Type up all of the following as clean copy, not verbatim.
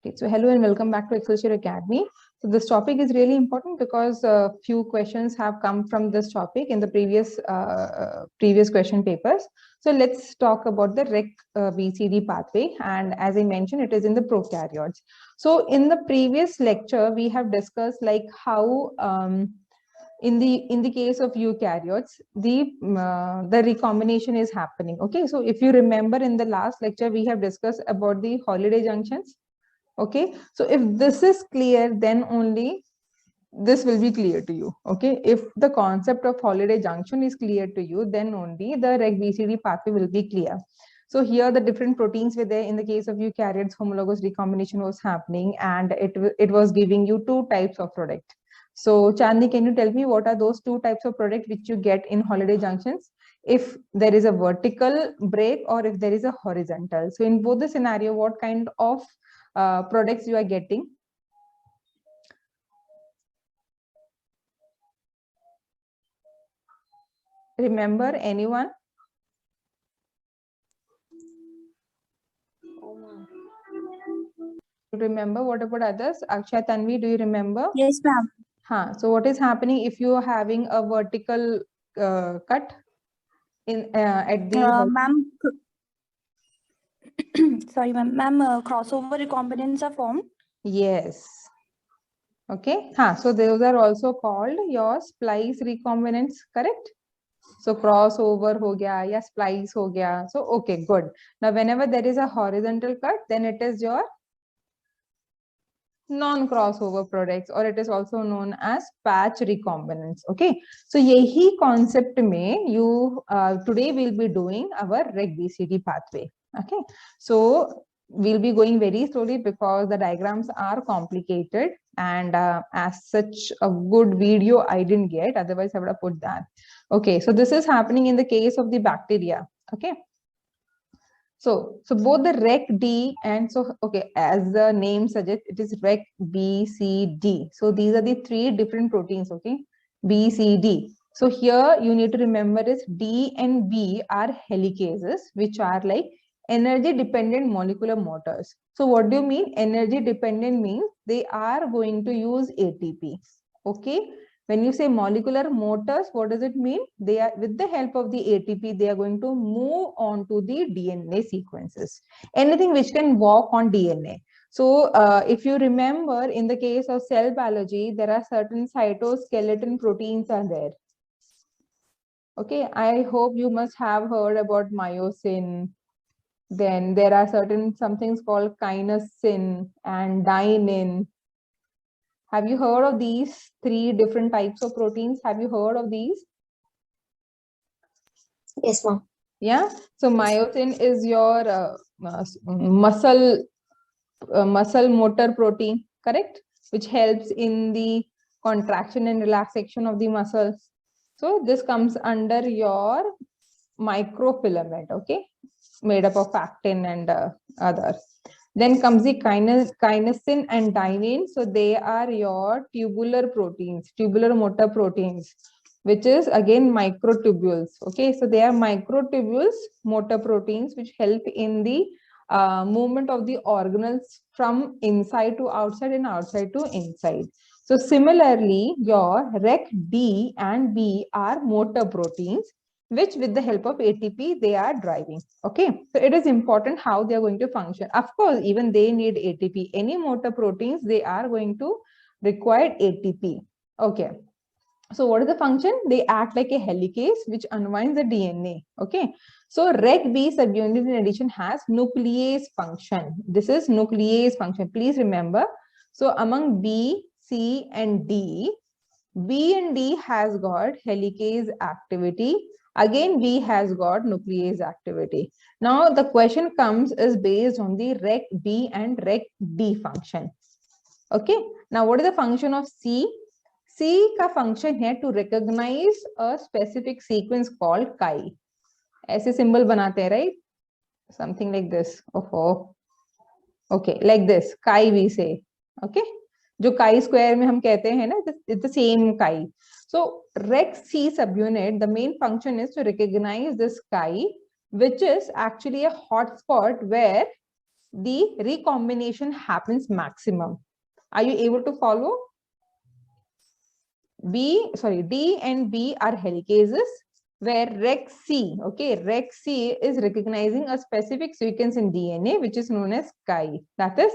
Okay, so hello and welcome back to Excelsior Academy. So this topic is really important because a few questions have come from this topic in the previous question papers. So let's talk about the REC BCD pathway, and as I mentioned, it is in the prokaryotes. So in the previous lecture, we have discussed like how in the case of eukaryotes, the recombination is happening. Okay, so if you remember in the last lecture, we have discussed about the Holliday junctions. Okay, so if this is clear, then only this will be clear to you. Okay, if the concept of Holliday junction is clear to you, then only the REC BCD pathway will be clear. So here the different proteins were there. In the case of eukaryotes, homologous recombination was happening, and it was giving you two types of product. So Chandni, can you tell me what are those two types of product which you get in Holliday junctions? If there is a vertical break or if there is a horizontal. So in both the scenario, what kind of products you are getting? Remember anyone? Remember? What about others? Akshay, Tanvi, do you remember? Yes, ma'am. So what is happening if you are having a vertical cut in at the Ma'am, sorry, ma'am. Crossover recombinants are formed. Yes. Okay. So those are also called your splice recombinants, correct? So crossover ho gaya ya splice ho gaya. So okay, good. Now whenever there is a horizontal cut, then it is your non-crossover products, or it is also known as patch recombinants. Okay, so yehi concept mein you today we'll be doing our REC BCD pathway. Okay, so we'll be going very slowly because the diagrams are complicated, and as such a good video I didn't get, otherwise I would have put that. Okay, so this is happening in the case of the bacteria. Okay, so both the REC D and okay, as the name suggests, it is REC B, C, D. So these are the three different proteins, okay? B, C, D. So here you need to remember is D and B are helicases, which are like energy dependent molecular motors. So what do you mean? Energy dependent means they are going to use ATP, okay? When you say molecular motors, what does it mean? They are, with the help of the ATP, they are going to move on to the DNA sequences. Anything which can walk on DNA. So if you remember, in the case of cell biology, there are certain cytoskeleton proteins are there. Okay, I hope you must have heard about myosin. Then there are certain something called kinesin and dynein. Have you heard of these three different types of proteins? Have you heard of these? Yes, ma'am. Yeah. So myosin is your muscle motor protein, correct? Which helps in the contraction and relaxation of the muscles. So this comes under your microfilament, okay, made up of actin and others. Then comes the kinesin and dynein. So they are your tubular proteins, tubular motor proteins, which is again microtubules. Okay, so they are microtubules, motor proteins, which help in the movement of the organelles from inside to outside and outside to inside. So similarly, your REC D and B are motor proteins, which with the help of ATP, they are driving. Okay, so it is important how they are going to function. Of course, even they need ATP. Any motor proteins, they are going to require ATP. Okay. So what is the function? They act like a helicase which unwinds the DNA. Okay. So REC B subunit in addition has nuclease function. This is nuclease function. Please remember. So among B, C and D, B and D has got helicase activity. Again, B has got nuclease activity. Now the question comes is based on the REC B and REC D function. Okay. Now what is the function of C? C का function है to recognize a specific sequence called chi. ऐसे symbol बनाते हैं, right? Something like this. Oh, okay, like this. Chi we say. Okay. जो chi square में हम कहते हैं ना, it's the same chi. So REC C subunit, the main function is to recognize this chi, which is actually a hotspot where the recombination happens maximum. Are you able to follow? D and B are helicases where Rec-C, okay, Rec-C is recognizing a specific sequence in DNA which is known as Chi. That is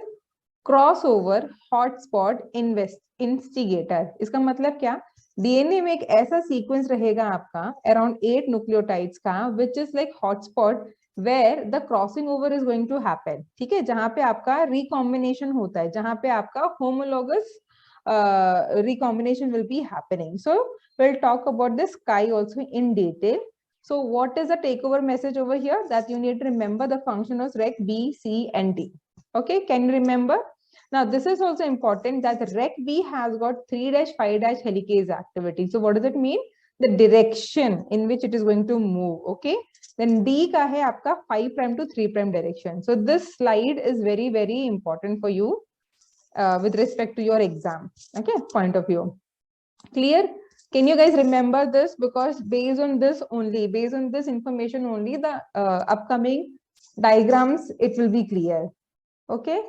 crossover hotspot instigator. इसका मतलब क्या? DNA में एक ऐसा sequence रहेगा आपका around 8 nucleotides का which is like hotspot where the crossing over is going to happen. ठीक है, जहां पे आपका recombination होता है, जहां पे आपका homologous recombination will be happening. So we'll talk about this Chi also in detail. So what is the takeover message over here? That you need to remember the function of Rec B, C, and D. Okay, can you remember? Now this is also important that Rec B has got 3-5- helicase activity. So what does it mean? The direction in which it is going to move. Okay, then D ka hai aapka 5' to 3' direction. So this slide is very, very important for you with respect to your exam, okay, point of view. Clear? Can you guys remember this? Because based on this only, based on this information only, the upcoming diagrams, it will be clear. Okay,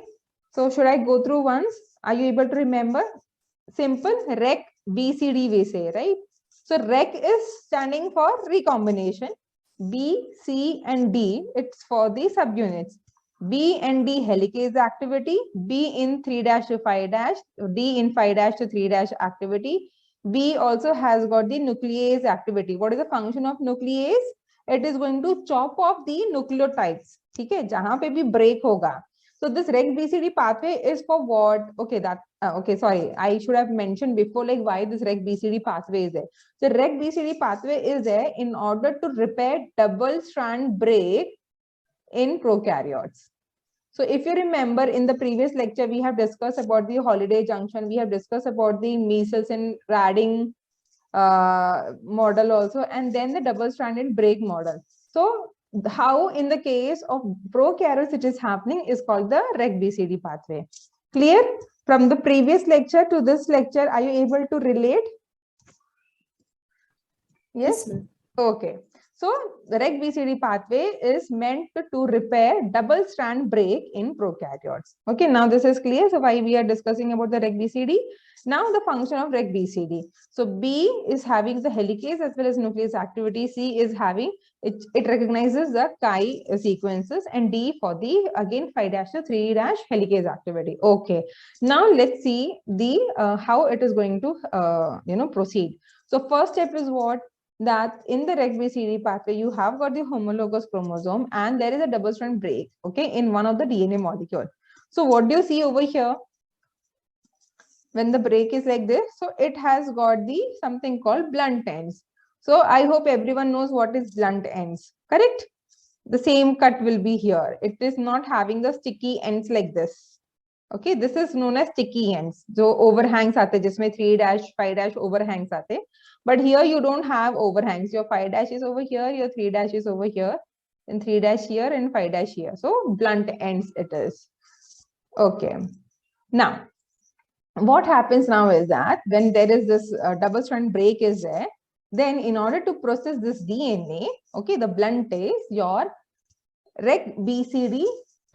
so should I go through once? Are you able to remember? Simple, Rec BCD we say, right? So Rec is standing for recombination. B, C, and D, it's for the subunits. B and D helicase activity, B in 3' to 5', D in 5' to 3' activity. B also has got the nuclease activity. What is the function of nuclease? It is going to chop off the nucleotides. ठीक है, जहां पे भी break होगा. So this Rec BCD pathway is for what? Okay, that okay, sorry, I should have mentioned before like why this Rec BCD pathway is there. So Rec BCD pathway is there in order to repair double strand break in prokaryotes. So if you remember in the previous lecture, we have discussed about the holiday junction, we have discussed about the Michelson Radding model also, and then the double stranded break model. So how in the case of prokaryotes it is happening is called the Rec BCD pathway. Clear? From the previous lecture to this lecture, are you able to relate? Yes? Okay. So the Rec BCD pathway is meant to repair double strand break in prokaryotes. Okay, now this is clear. So why we are discussing about the Rec BCD? Now the function of Rec BCD. So B is having the helicase as well as nuclease activity. C is having it recognizes the Chi sequences, and D for the again 5' to 3' helicase activity. Okay. Now let's see the how it is going to proceed. So first step is what? That in the Rec BCD pathway, you have got the homologous chromosome and there is a double strand break, okay, in one of the DNA molecule. So what do you see over here? When the break is like this, so it has got the something called blunt ends. So I hope everyone knows what is blunt ends, correct? The same cut will be here. It is not having the sticky ends like this. Okay, this is known as sticky ends. So overhangs aate, jisme 3', 5' overhangs aate. But here you don't have overhangs. Your 5' is over here, your 3' is over here, and 3' here and 5' here. So blunt ends it is. Okay. Now, what happens now is that when there is this double strand break is there, then in order to process this DNA, okay, the blunt is your Rec BCD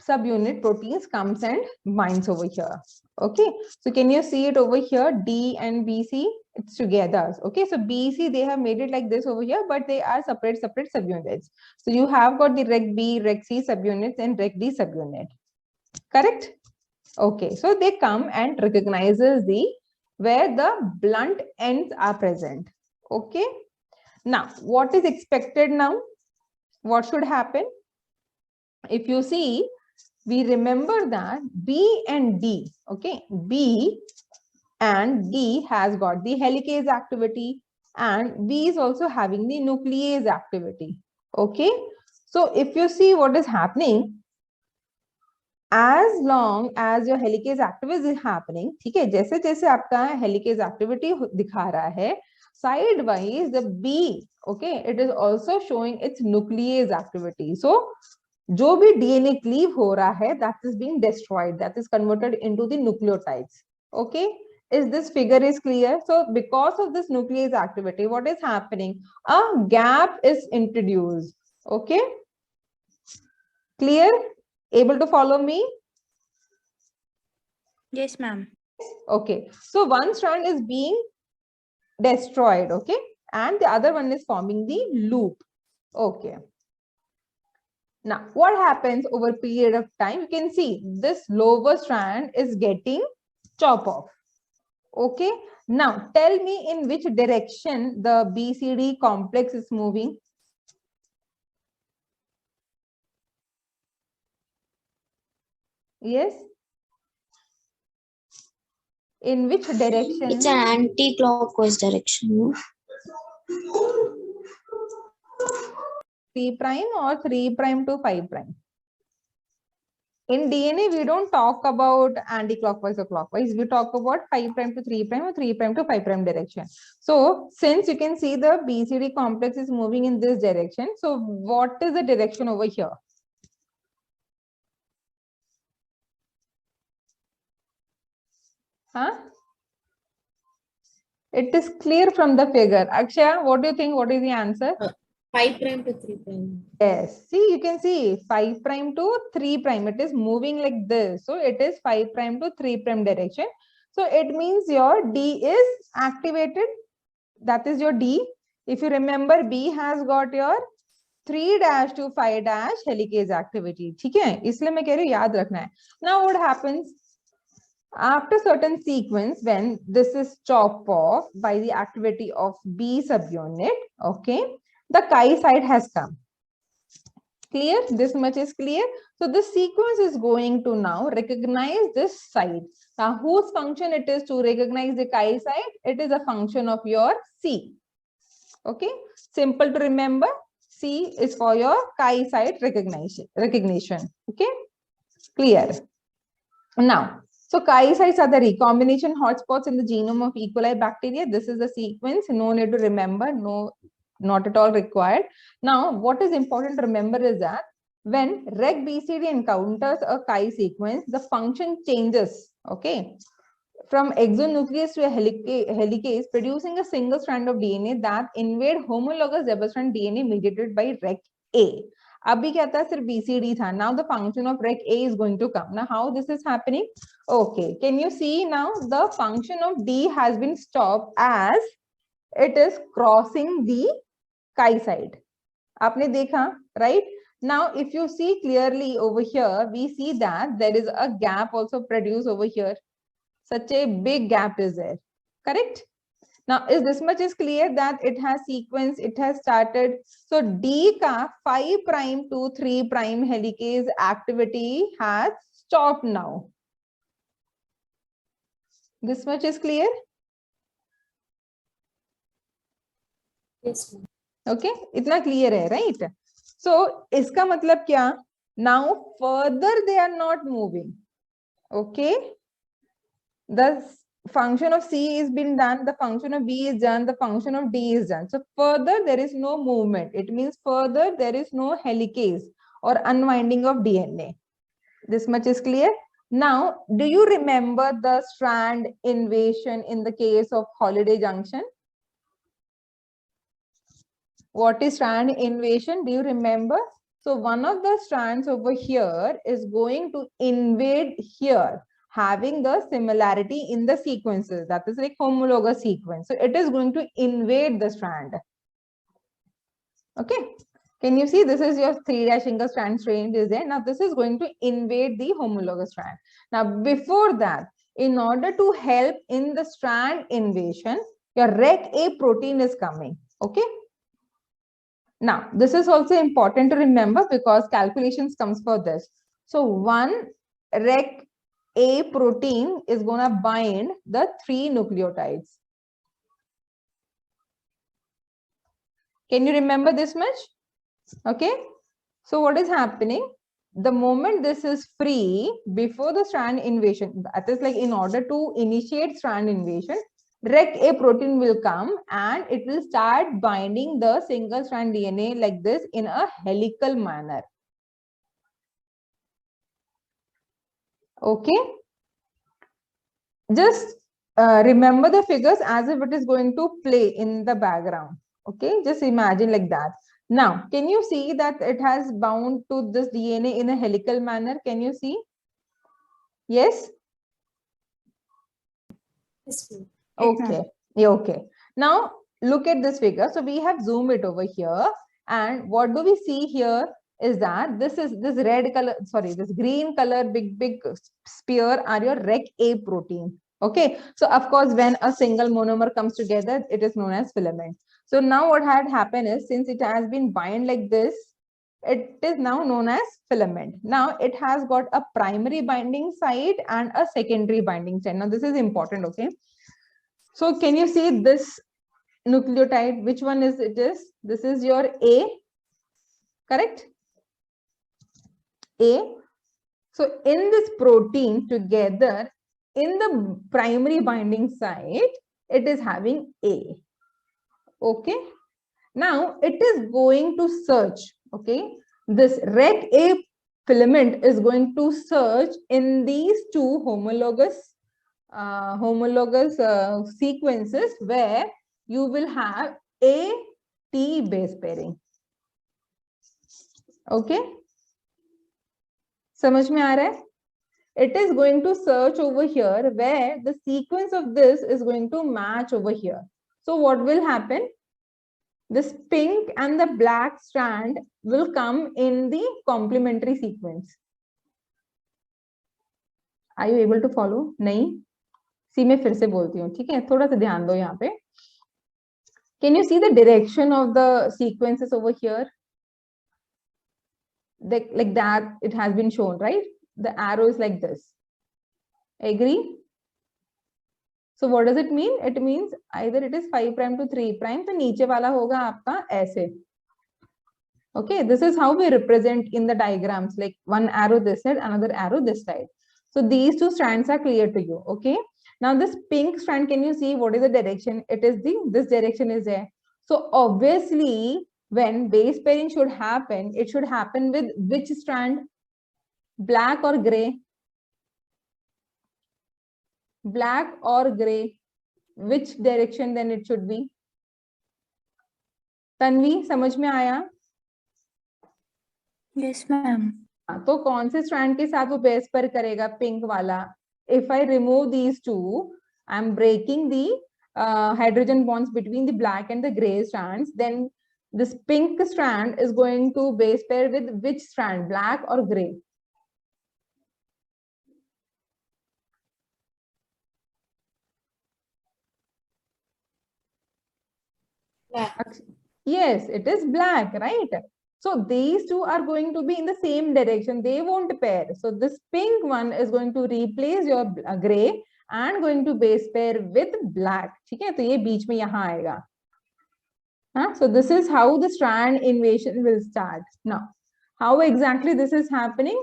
subunit proteins comes and binds over here. Okay, so can you see it over here? D and BC, it's together. Okay, so BC, they have made it like this over here, but they are separate subunits. So you have got the Rec B, Rec C subunits and Rec D subunit. Correct? Okay, so they come and recognizes the where the blunt ends are present. Okay, now what is expected now? What should happen? If you see, we remember that B and D, okay, B and D has got the helicase activity and B is also having the nuclease activity. Okay, so if you see what is happening, as long as your helicase activity is happening, ठीक है, जैसे जैसे आपका helicase activity दिखा रहा है, sidewise the B, okay, it is also showing its nuclease activity. So जो भी DNA cleave हो रहा है, that is being destroyed, that is converted into the nucleotides. Okay, is this figure is clear? So because of this nuclease activity, what is happening? A gap is introduced. Okay, clear? Able to follow me? Yes, ma'am. Okay. So one strand is being destroyed, okay? And the other one is forming the loop. Okay. Now, what happens over a period of time? You can see this lower strand is getting chopped off. Okay. Now, tell me in which direction the BCD complex is moving. Yes. In which direction? It's an anti-clockwise direction. No? 3' or 3' to 5'? In DNA, we don't talk about anti-clockwise or clockwise. We talk about 5' to 3' or 3' to 5' direction. So since you can see the BCD complex is moving in this direction, so what is the direction over here? Huh? It is clear from the figure. Akshaya, what do you think? What is the answer? 5' to 3'. Yes. See, you can see 5' to 3'. It is moving like this. So it is 5' to 3' direction. So it means your D is activated. That is your D. If you remember, B has got your 3' to 5' helicase activity. ठीक है? इसलिए मैं कह रही हूँ याद रखना है. Now what happens? After certain sequence, when this is chopped off by the activity of B subunit, okay, the chi site has come. Clear? This much is clear. So this sequence is going to now recognize this site. Now, whose function it is to recognize the chi site? It is a function of your C. Okay, simple to remember. C is for your chi site recognition. Okay, clear. Now, so chi sites are the recombination hotspots in the genome of E. coli bacteria. This is the sequence. No need to remember. No, not at all required. Now, what is important to remember is that when reg BCD encounters a chi sequence, the function changes. Okay, from exonuclease to a helicase, producing a single strand of DNA that invade homologous double strand DNA mediated by rec A. Abhi kya tha? Sirf BCD tha. Now the function of rec A is going to come. Now how this is happening? Okay, can you see now the function of D has been stopped as it is crossing the chi side. Aapne dekha, right? Now if you see clearly over here, we see that there is a gap also produced over here. Such a big gap is there. Correct? Now, is this much is clear that it has sequence, it has started. So D ka 5' to 3' helicase activity has stopped now. This much is clear? Yes, ma'am. Okay, itna clear hai, right? So, iska matlab kya? Now, further they are not moving. Okay? The function of C is been done, the function of B is done, the function of D is done. So further there is no movement. It means further there is no helicase or unwinding of DNA. This much is clear. Now, do you remember the strand invasion in the case of Holiday junction? What is strand invasion? Do you remember? So one of the strands over here is going to invade here, having the similarity in the sequences. That is like homologous sequence. So it is going to invade the strand. Okay. Can you see this is your 3' single strand strain is there. Now this is going to invade the homologous strand. Now before that, in order to help in the strand invasion, your rec A protein is coming. Okay. Now, this is also important to remember because calculations comes for this. So one rec A protein is going to bind the 3 nucleotides. Can you remember this much? Okay. So what is happening? The moment this is free before the strand invasion, that is like in order to initiate strand invasion, rec A protein will come and it will start binding the single strand DNA like this in a helical manner. Okay. Just remember the figures as if it is going to play in the background. Okay. Just imagine like that. Now, can you see that it has bound to this DNA in a helical manner? Can you see? Yes? Yes, ma'am. Okay. Yeah, okay. Now, look at this figure. So we have zoomed it over here. And what do we see here is that this is this red color, sorry, this green color, big sphere are your Rec A protein. Okay. So of course, when a single monomer comes together, it is known as filament. So now what had happened is, since it has been bind like this, it is now known as filament. Now it has got a primary binding site and a secondary binding site. Now this is important, okay? So can you see this nucleotide? Which one is it is? This is your A, correct? A. So in this protein together, in the primary binding site, it is having A. Okay. Now it is going to search, okay? This Rec A filament is going to search in these two homologous sequences where you will have A T base pairing. Okay, समझ में आ रहा है? It is going to search over here where the sequence of this is going to match over here. So what will happen? This pink and the black strand will come in the complementary sequence. Are you able to follow? नहीं? सी मैं फिर से बोलती हूँ, ठीक है? थोड़ा सा ध्यान दो यहाँ पे. Can you see the direction of the sequences over here? Like that, it has been shown, right? The arrow is like this. Agree? So what does it mean? It means either it is 5 prime to 3 prime, तो नीचे वाला होगा आपका ऐसे. Okay, this is how we represent in the diagrams, like one arrow this side, another arrow this side. So these two strands are clear to you. Okay. Now this pink strand, can you see what is the direction? It is this direction is there. So obviously, when base pairing should happen, it should happen with which strand? Black or gray? Black or gray? Which direction then it should be? Tanvi, समझ में आया? Yes, ma'am. तो कौन से strand के साथ वो base पर करेगा? पिंक वाला. If I remove these two, I'm breaking the hydrogen bonds between the black and the gray strands. Then this pink strand is going to base pair with which strand? Black or gray? Black. Yes, it is black, right? So these two are going to be in the same direction. They won't pair. So this pink one is going to replace your gray and going to base pair with black. ठीक है? तो ये बीच में यहाँ आएगा. So this is how the strand invasion will start. Now, how exactly this is happening?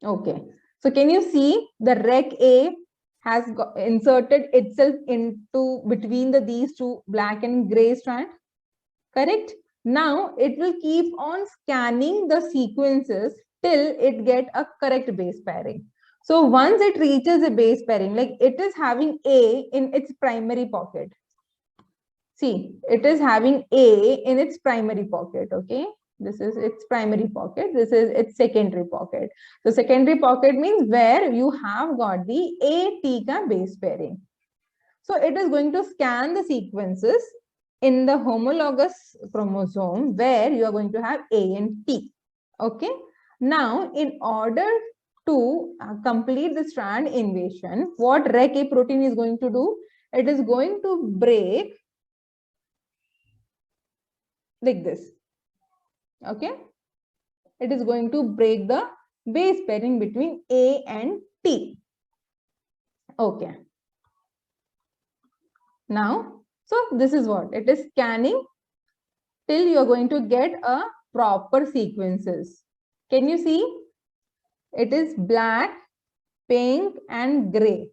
Okay. So can you see the Rec A has inserted itself into between these two black and gray strands? Correct? Now it will keep on scanning the sequences till it get a correct base pairing. So once it reaches a base pairing, like it is having A in its primary pocket. See, it is having A in its primary pocket, okay? This is its primary pocket. This is its secondary pocket. So secondary pocket means where you have got the A-T ka base pairing. So it is going to scan the sequences in the homologous chromosome where you are going to have A and T. Okay. Now, in order to complete the strand invasion, what Rec A protein is going to do? It is going to break like this. Okay. It is going to break the base pairing between A and T. Okay. Now, so this is what it is scanning till you are going to get a proper sequences. Can you see? It is black, pink, and gray.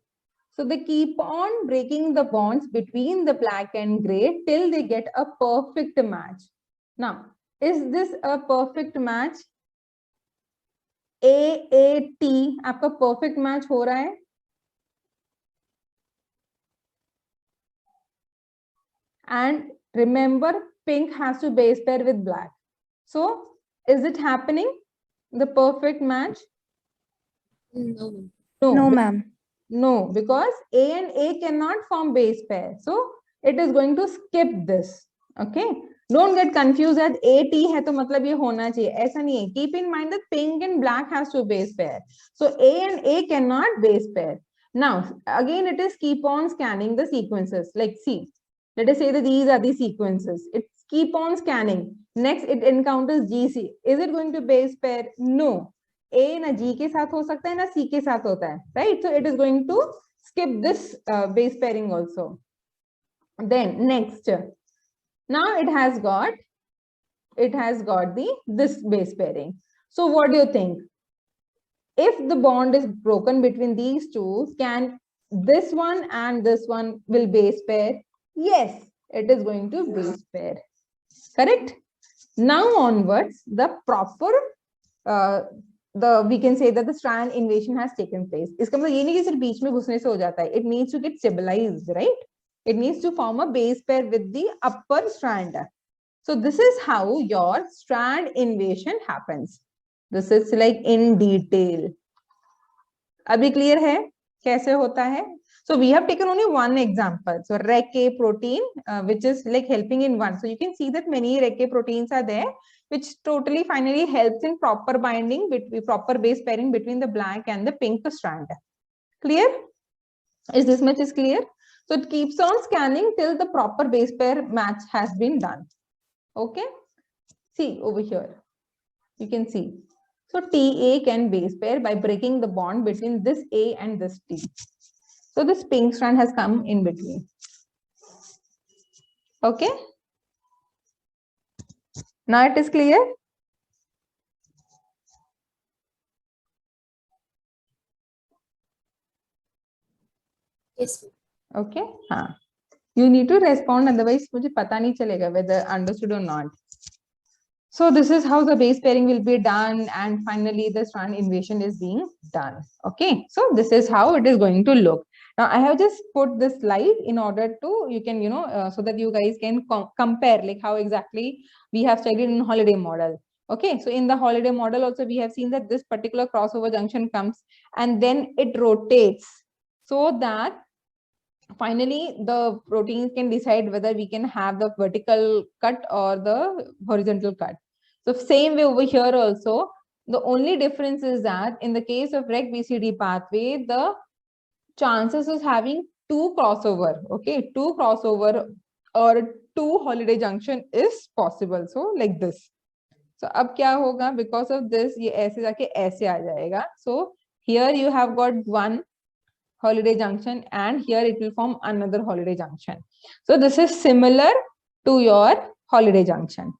So they keep on breaking the bonds between the black and gray till they get a perfect match. Now, is this a perfect match? AAT आपका perfect match हो रहा है? And remember, pink has to base pair with black. So is it happening? The perfect match? No, ma'am. No, ma'am. No, because A and A cannot form base pair. So it is going to skip this. Okay. Don't get confused that AT hai to matlab ye hona chahiye. Aisa nahi hai. Keep in mind that pink and black has to base pair. So A and A cannot base pair. Now, again, it is keep on scanning the sequences. Like, see, let us say that these are the sequences. It keep on scanning. Next, it encounters GC. Is it going to base pair? No. A na G के साथ हो सकता है ना C के साथ होता है, right? So it is going to skip this base pairing also. Then next, now it has got this base pairing. So what do you think? If the bond is broken between these two, can this one and this one will base pair? Yes, it is going to base pair. Correct? Now onwards, the proper we can say that the strand invasion has taken place. इसका मतलब ये नहीं कि सिर्फ बीच में घुसने से हो जाता है. It needs to get stabilized, right? It needs to form a base pair with the upper strand. So this is how your strand invasion happens. This is like in detail. अभी clear है कैसे होता है? So we have taken only one example. So Rec-A protein, which is like helping in one. So you can see that many Rec-A proteins are there, which totally finally helps in proper binding, proper base pairing between the black and the pink strand. Clear? Is this much is clear? So it keeps on scanning till the proper base pair match has been done. Okay? See over here. You can see. So TA can base pair by breaking the bond between this A and this T. So this pink strand has come in between. Okay? Now it is clear? Yes, ma'am. Okay? हाँ. You need to respond, otherwise मुझे पता नहीं चलेगा whether understood or not. So this is how the base pairing will be done, and finally the strand invasion is being done. Okay? So this is how it is going to look. Now I have just put this slide in order to, you can, so that you guys can compare like how exactly we have studied in holiday model. Okay, so in the holiday model also we have seen that this particular crossover junction comes and then it rotates so that finally the proteins can decide whether we can have the vertical cut or the horizontal cut. So same way over here also, the only difference is that in the case of Rec-BCD pathway, the chances is having two crossover, okay, two crossover or two holiday junction is possible. So like this. So अब क्या होगा? Because of this, ये ऐसे जाके ऐसे आ जाएगा. So here you have got one holiday junction and here it will form another holiday junction. So this is similar to your holiday junction.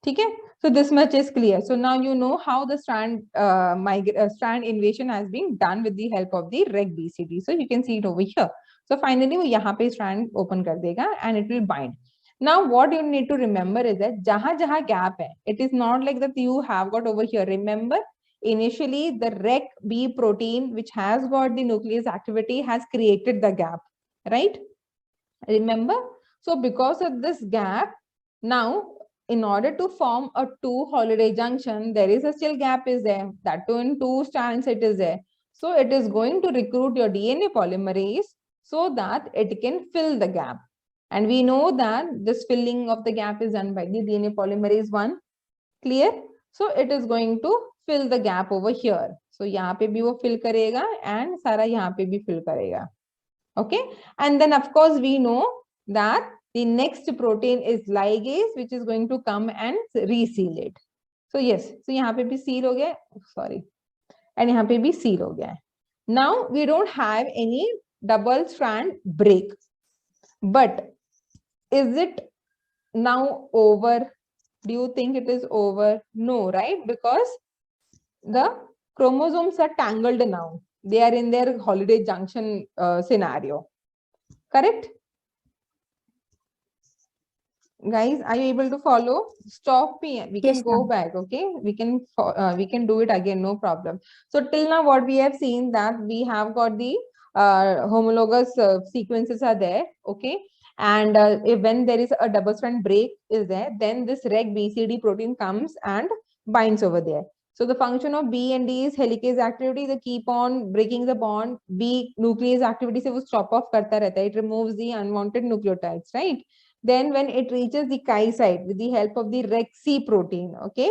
Okay? So this much is clear. So now you know how the strand strand invasion has been done with the help of the Rec-BCD. So you can see it over here. So finally, वो यहाँ पे strand open कर देगा and it will bind. Now what you need to remember is that जहाँ gap है, it is not like that you have got over here. Remember, initially the Rec-B protein, which has got the nuclease activity, has created the gap, right? Remember? So because of this gap, now in order to form a two holiday junction, there is a still gap is there. That too in two strands it is there. So it is going to recruit your DNA polymerase so that it can fill the gap. And we know that this filling of the gap is done by the DNA polymerase 1. Clear? So it is going to fill the gap over here. So यहाँ पे भी वो fill करेगा and सारा यहाँ पे भी fill करेगा. Okay? And then of course we know that the next protein is ligase, which is going to come and reseal it. So yes, so यहाँ पे भी seal हो गया, sorry, and यहाँ पे भी seal हो गया. Now we don't have any double strand break, but is it now over? Do you think it is over? No, right? Because the chromosomes are tangled now. They are in their holiday junction scenario. Correct? Guys, are you able to follow? Stop me. We can Yes, go ma'am. back. Okay, we can do it again. No problem. So till now, what we have seen that we have got the homologous sequences are there. Okay, And when there is a double strand break is there, then this reg BCD protein comes and binds over there. So the function of B and D is helicase activity. They keep on breaking the bond. B nuclease activity se wo chop off karta rehta hai. It removes the unwanted nucleotides, right? Then when it reaches the chi site with the help of the reg C protein, okay,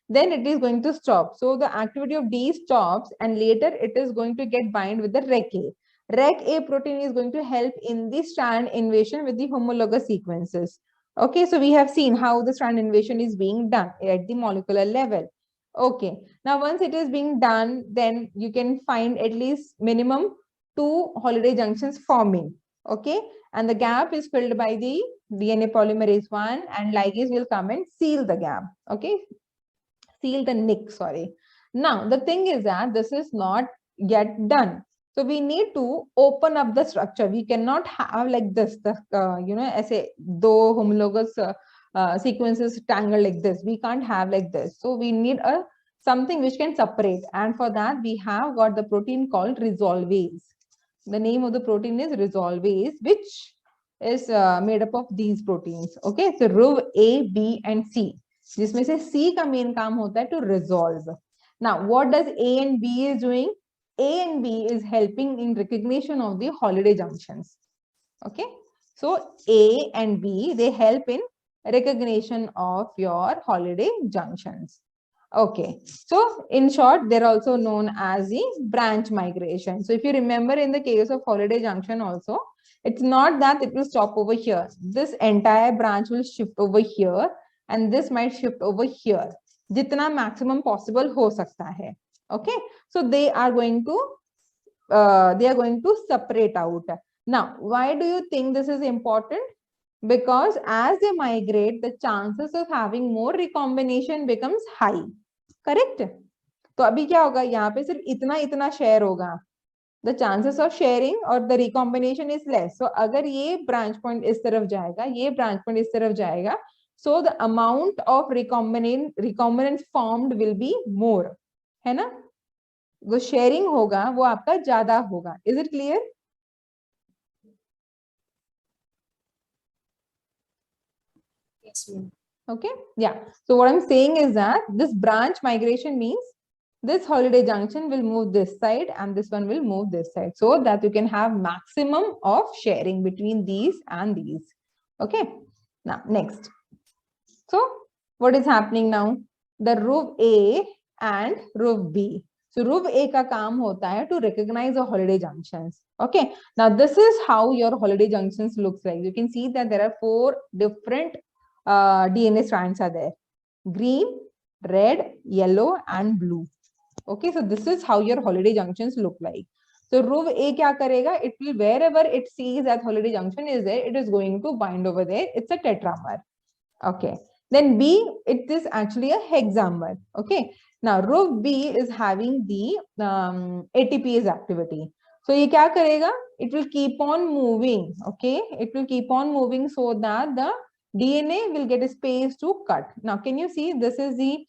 then it is going to stop. So the activity of D stops, and later it is going to get bind with the reg A. Reg A protein is going to help in the strand invasion with the homologous sequences. Okay, so we have seen how the strand invasion is being done at the molecular level. Okay, now once it is being done, then you can find at least minimum 2 holiday junctions forming. Okay, and the gap is filled by the DNA polymerase 1, and ligase will come and seal the gap. Okay, seal the nick, sorry. Now the thing is that this is not yet done. So we need to open up the structure. We cannot have like this, the as a though homologous sequences tangled like this. We can't have like this. So we need a something which can separate. And for that, we have got the protein called resolvase. The name of the protein is resolvase, which is made up of these proteins. Okay, so RUV A, B, and C. जिसमें से C का main काम होता है to resolve. Now, what does A and B is doing? A and B is helping in recognition of the holiday junctions. Okay, so A and B, they help in recognition of your holiday junctions. Okay, so in short, they're also known as the branch migration. So if you remember in the case of holiday junction also, it's not that it will stop over here. This entire branch will shift over here, and this might shift over here. Jitna maximum possible ho sakta hai. Okay, so they are going to separate out. Now, why do you think this is important? Because as they migrate, the chances of having more recombination becomes high. Correct? तो अभी क्या होगा, यहाँ पे सिर्फ इतना share होगा. The chances of sharing or the recombination is less. So अगर ये branch point इस तरफ जाएगा, ये branch point इस तरफ जाएगा, so the amount of recombinant formed will be more. है ना? जो sharing होगा वो आपका ज्यादा होगा. Is it clear? Yes, ma'am. Okay, yeah. So what I'm saying is that this branch migration means this holiday junction will move this side and this one will move this side, so that you can have maximum of sharing between these and these. Okay, now next. So what is happening now? The RUV A and RUV B. So RUV A का काम होता है to recognize the holiday junctions. Okay, now this is how your holiday junctions looks like. You can see that there are 4 different DNA strands are there: green, red, yellow, and blue. Okay, so this is how your holiday junctions look like. So RUV A क्या करेगा? It will, wherever it sees that holiday junction is there, it is going to bind over there. It's a tetramer. Okay, then B, it is actually a hexamer. Okay, now RUV B is having the ATPase activity. So ये क्या करेगा? It will keep on moving. Okay, it will keep on moving so that the DNA will get a space to cut. Now, can you see this is the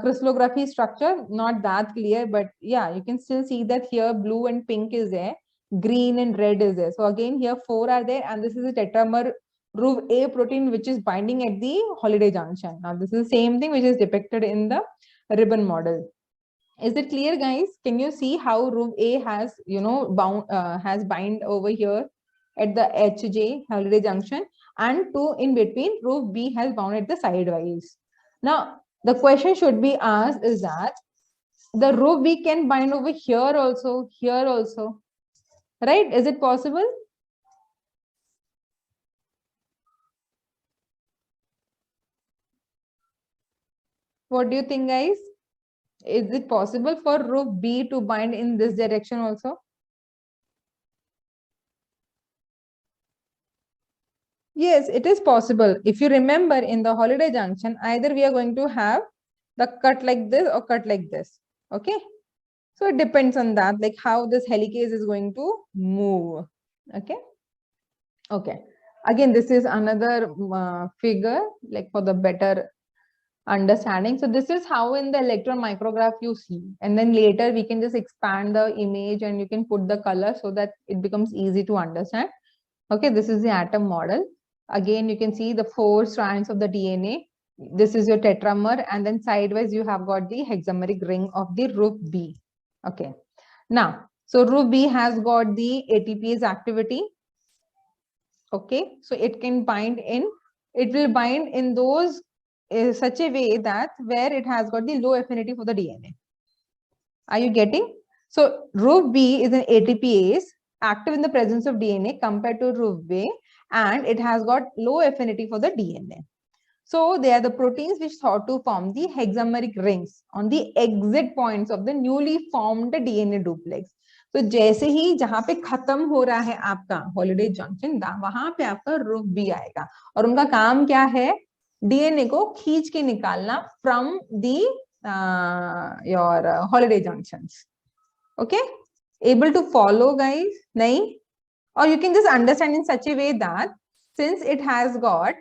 crystallography structure? Not that clear, but yeah, you can still see that here blue and pink is there, green and red is there. So again, here 4 are there, and this is a tetramer RUV A protein which is binding at the holiday junction. Now, this is the same thing which is depicted in the ribbon model. Is it clear, guys? Can you see how RUV A has, has bind over here at the HJ holiday junction, and 2 in between RUV B has bound at the sidewise. Now, the question should be asked is that the RUV B can bind over here also, right? Is it possible? What do you think, guys? Is it possible for RUV B to bind in this direction also? Yes, it is possible. If you remember in the holiday junction, either we are going to have the cut like this or cut like this. Okay. So it depends on that, like how this helicase is going to move. Okay. Okay. Again, this is another figure, like for the better understanding. So this is how in the electron micrograph you see, and then later we can just expand the image and you can put the color so that it becomes easy to understand. Okay, this is the atom model. Again, you can see the 4 strands of the DNA. This is your tetramer, and then sideways you have got the hexameric ring of the RUB-B. Okay. Now, so RUB-B has got the ATPase activity. Okay, so it can bind in, it will bind in those such a way that where it has got the low affinity for the DNA. Are you getting? So RUB-B is an ATPase active in the presence of DNA compared to RUB-A, and it has got low affinity for the DNA. So they are the proteins which thought to form the hexameric rings on the exit points of the newly formed DNA duplex. तो जैसे ही जहां पे खत्म हो रहा है आपका holiday junction, वहां पे आपका RUB-B आएगा, और उनका काम क्या है? डीएनए को खींच के निकालना from the your holiday junctions. Okay, able to follow, guys? nahi? Or you can just understand in such a way that since it has got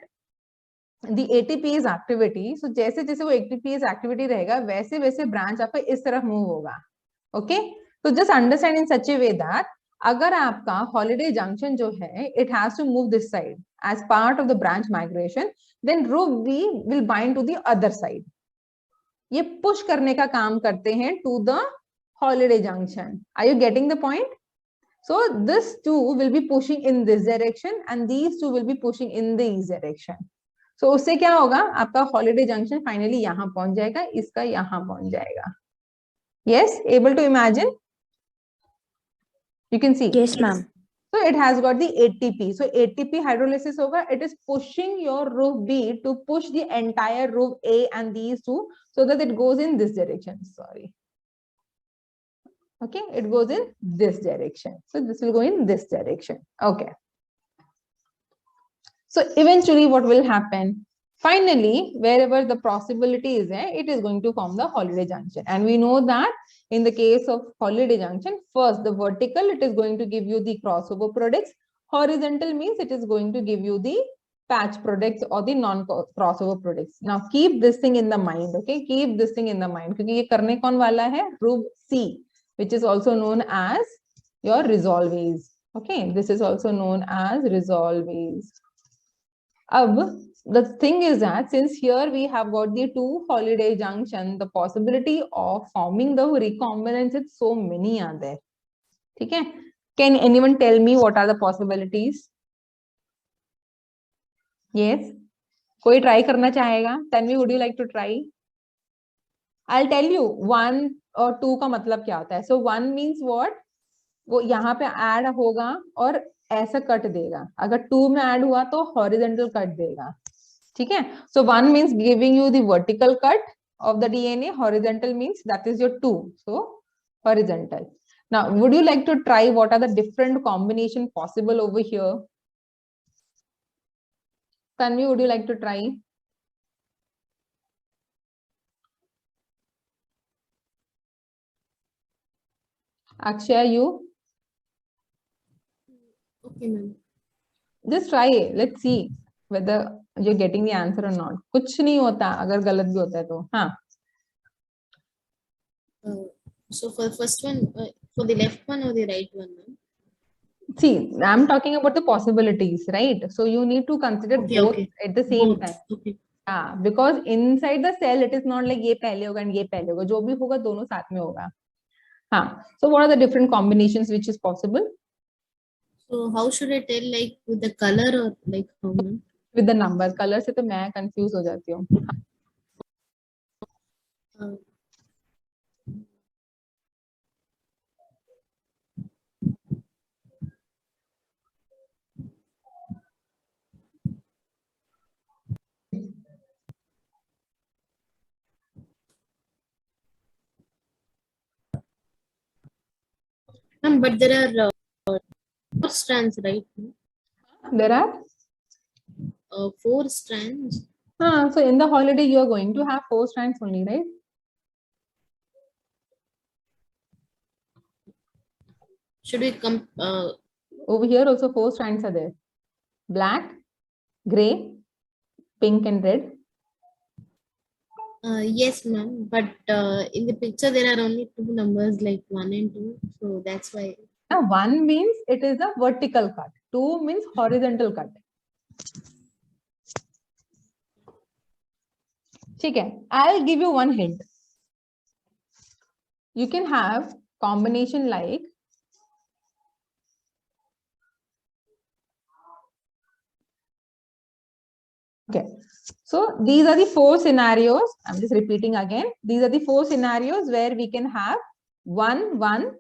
the ATPase activity, so जैसे जैसे वो ATPase activity रहेगा वैसे वैसे branch आपका इस तरफ move होगा. Okay, so just understand in such a way that अगर आपका holiday junction जो है, it has to move this side as part of the branch migration, then RUB-B will bind to the other side. ये push करने का काम करते हैं to the holiday junction. Are you getting the point? So this two will be pushing in this direction and these two will be pushing in this direction. So उससे क्या होगा? आपका holiday junction finally यहाँ पहुंच जाएगा, इसका यहाँ पहुंच जाएगा. Yes, able to imagine? You can see. Yes, ma'am. So it has got the ATP. So ATP hydrolysis होगा. It is pushing your RUB-B to push the entire RUB-A and these two so that it goes in this direction. Sorry. Okay, it goes in this direction. So this will go in this direction. Okay. So eventually what will happen? Finally, wherever the possibility is there, it is going to form the holiday junction. And we know that in the case of holiday junction, first the vertical, it is going to give you the crossover products. Horizontal means it is going to give you the patch products or the non-crossover products. Now keep this thing in the mind. Okay, keep this thing in the mind. क्योंकि ये करने कौन वाला है? RUB-C, which is also known as your resolvase. Okay, this is also known as resolvase. The thing is that since here we have got the two holiday junction, the possibility of forming the recombinants is so many are there. Okay, can anyone tell me what are the possibilities? Yes, कोई try करना चाहेगा? Tanvi, would you like to try? I'll tell you 1 और 2 का मतलब क्या होता है. So 1 means what? वो यहाँ पे add होगा और ऐसा कट देगा. अगर 2 में add हुआ तो horizontal कट देगा. ठीक है? So 1 means giving you the vertical cut of the DNA. Horizontal means that is your 2. So horizontal. Now, would you like to try what are the different combination possible over here? Tanvi, would you like to try? Akshay, you? Okay, ma'am. Just try it. Let's see whether you're getting the answer or not. कुछ नहीं होता अगर गलत भी होता है तो. हाँ. So for the first one, for the left one or the right one, ma'am? See, I'm talking about the possibilities, right? So you need to consider both at the same time. Okay. हाँ, because inside the cell it is not like ये पहले होगा and ये पहले होगा. जो भी होगा दोनों साथ में होगा. हाँ. So what are the different combinations which is possible? So how should I tell, like with the color or like how, ma'am? With the number. Color से तो मैं confuse हो जाती हूँ. Ma'am, but there are 4 strands, right? There are 4 strands. so in the holiday you are going to have 4 strands only, right? Should we come? Over here also 4 strands are there. Black, gray, pink and red. Yes, ma'am. But in the picture there are only 2 numbers, like 1 and 2. So that's why. Now 1 means it is a vertical cut, 2 means horizontal cut. Okay, I'll give you one hint. You can have combination like okay. So these are the 4 scenarios. I'm just repeating again. These are the 4 scenarios where we can have 1, 1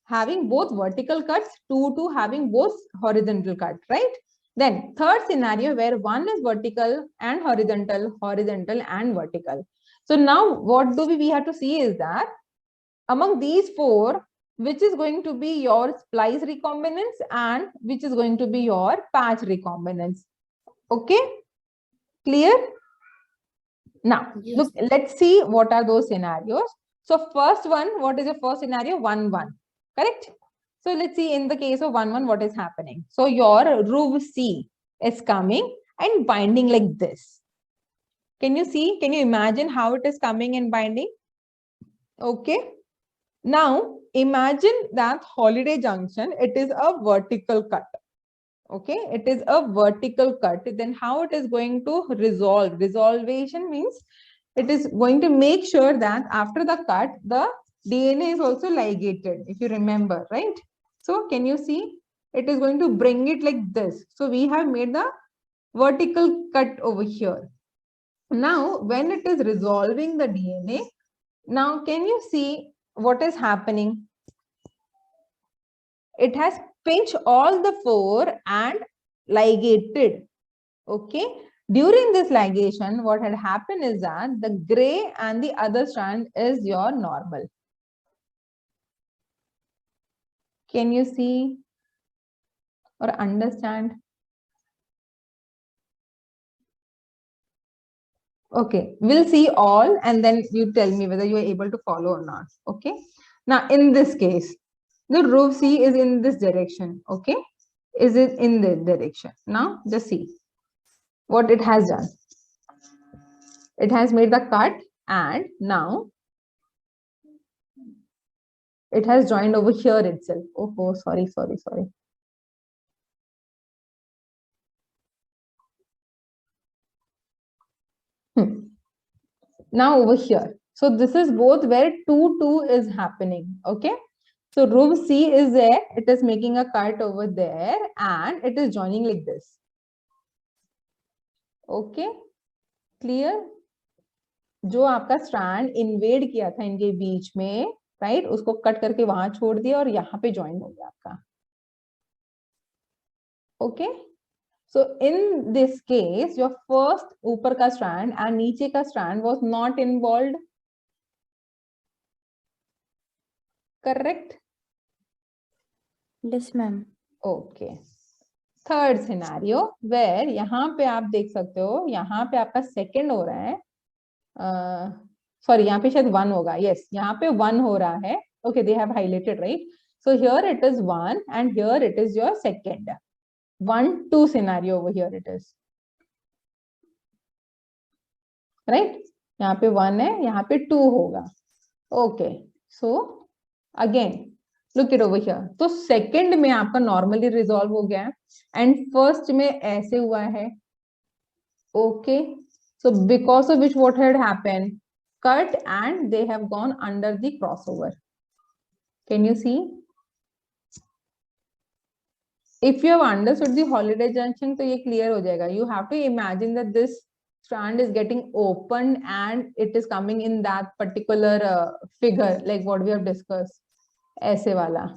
having both vertical cuts, 2, 2 having both horizontal cut, right? Then third scenario where 1 is vertical and horizontal, horizontal and vertical. So now what do we have to see is that among these 4, which is going to be your splice recombinants and which is going to be your patch recombinants. Okay, clear? Now, Yes. look, let's see what are those scenarios. So first one, what is the first scenario? 1, 1, correct? So let's see in the case of 1, 1, what is happening. So your RUV-C is coming and binding like this. Can you see? Can you imagine how it is coming and binding? Okay. Now, imagine that holiday junction, it is a vertical cut. Okay, it is a vertical cut. Then how it is going to resolve? Resolvation means it is going to make sure that after the cut, the DNA is also ligated, if you remember, right? So can you see? It is going to bring it like this. So we have made the vertical cut over here. Now, when it is resolving the DNA, now can you see what is happening? It has pinched all the 4 and ligated. Okay. During this ligation, what had happened is that the gray and the other strand is your normal. Can you see or understand? Okay, we'll see all and then you tell me whether you are able to follow or not. Okay. Now, in this case, the RUV-C is in this direction. Okay. Is it in this direction? Now, just see what it has done. It has made the cut and now it has joined over here itself. Oh, sorry. Now over here. So this is both where 2, 2 is happening. Okay. So RUV-C is there. It is making a cut over there and it is joining like this. Okay. Clear? जो आपका strand invade किया था इनके बीच में, right, उसको cut करके वहां छोड़ दिया और यहाँ पे ज्वाइन हो गया आपका. Okay, so in this case your first ऊपर का स्ट्रैंड एंड नीचे का strand was not involved. Correct? Yes, ma'am. Okay. Third scenario where यहाँ पे आप देख सकते हो, यहाँ पे आपका सेकंड हो रहा है, सॉरी यहाँ पे शायद 1 होगा. यस, यहाँ पे 1 हो रहा है. Okay, they have highlighted, right? So here it is 1 and here it is your second. 1, 2 scenario over here it is, right? यहाँ पे 1 है, यहाँ पे 2 होगा. Okay, so again look it over here. तो सेकंड में आपका नॉर्मली रिजॉल्व हो गया है एंड फर्स्ट में ऐसे हुआ है. Okay, so because of which what had happened, cut and they have gone under the crossover. Can you see? If you have understood the holiday junction, तो ये clear हो जाएगा. You have to imagine that this strand is getting opened and it is coming in that particular figure like what we have discussed. ऐसे वाला.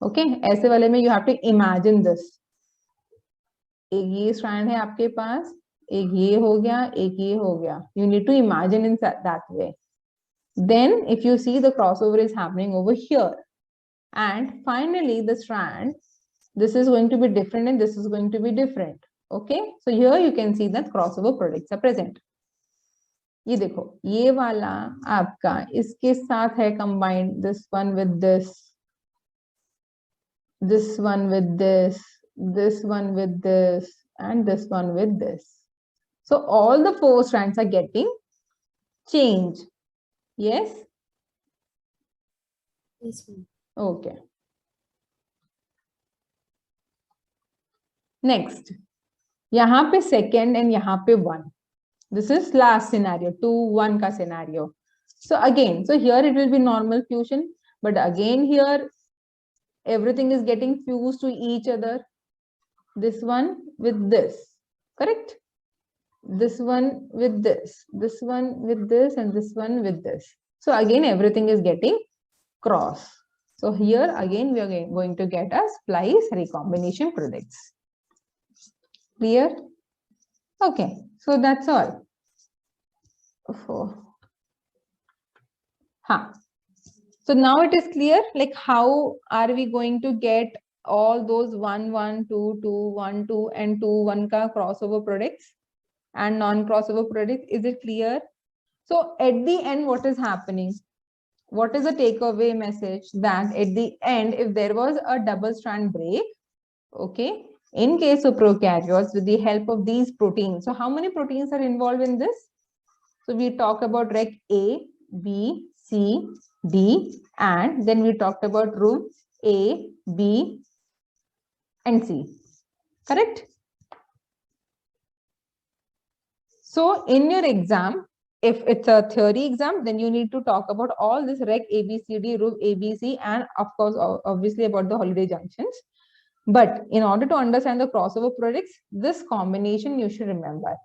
Okay, ऐसे वाले में you have to imagine this. एक ये स्ट्रैंड है आपके पास, एक ये हो गया, एक ये हो गया. You need to imagine in that way. Then if you see the crossover is happening over here and finally the strand, this is going to be different and this is going to be different. Okay, so here you can see that crossover products are present. ये देखो, ये वाला आपका इसके साथ है combined, this one with this, this one with this, this one with this, and this one with this. So all the 4 strands are getting changed. Yes? Yes, ma'am. Okay. Next, यहाँ पे second and यहाँ पे 1. This is last scenario, 2, 1 ka scenario. So again, so here it will be normal fusion, but again here everything is getting fused to each other. This one with this, correct? This one with this one with this, and this one with this. So again, everything is getting cross. So here again, we are going to get a splice recombination products. Clear? Okay, so that's all. So now it is clear, like how are we going to get all those 1, 1, 2, 2, 1, 2 and 2, 1 ka crossover products and non-crossover products? Is it clear? So at the end, what is happening? What is the takeaway message? That at the end, if there was a double strand break, okay, in case of prokaryotes, with the help of these proteins. So how many proteins are involved in this? So we talk about rec A, B, C, D, and then we talked about room A, B, and C. Correct? So in your exam, if it's a theory exam, then you need to talk about all this rec A, B, C, D, room A, B, C, and of course, obviously about the holiday junctions. But in order to understand the crossover products, this combination you should remember.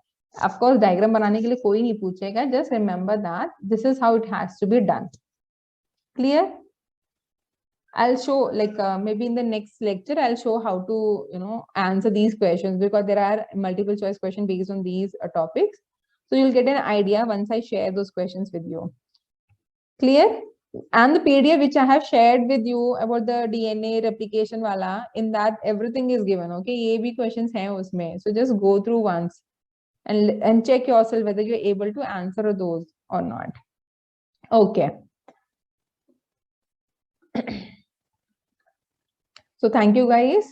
Of course, diagram banane ke liye koi nahi puchega. Just remember that this is how it has to be done. Clear? I'll show, like maybe in the next lecture, I'll show how to, answer these questions, because there are multiple choice questions based on these topics. So you'll get an idea once I share those questions with you. Clear? And the PDF which I have shared with you about the DNA replication wala, in that everything is given. Okay, ye bhi questions hain usme. So just go through once and check yourself whether you're able to answer those or not. Okay. So thank you guys.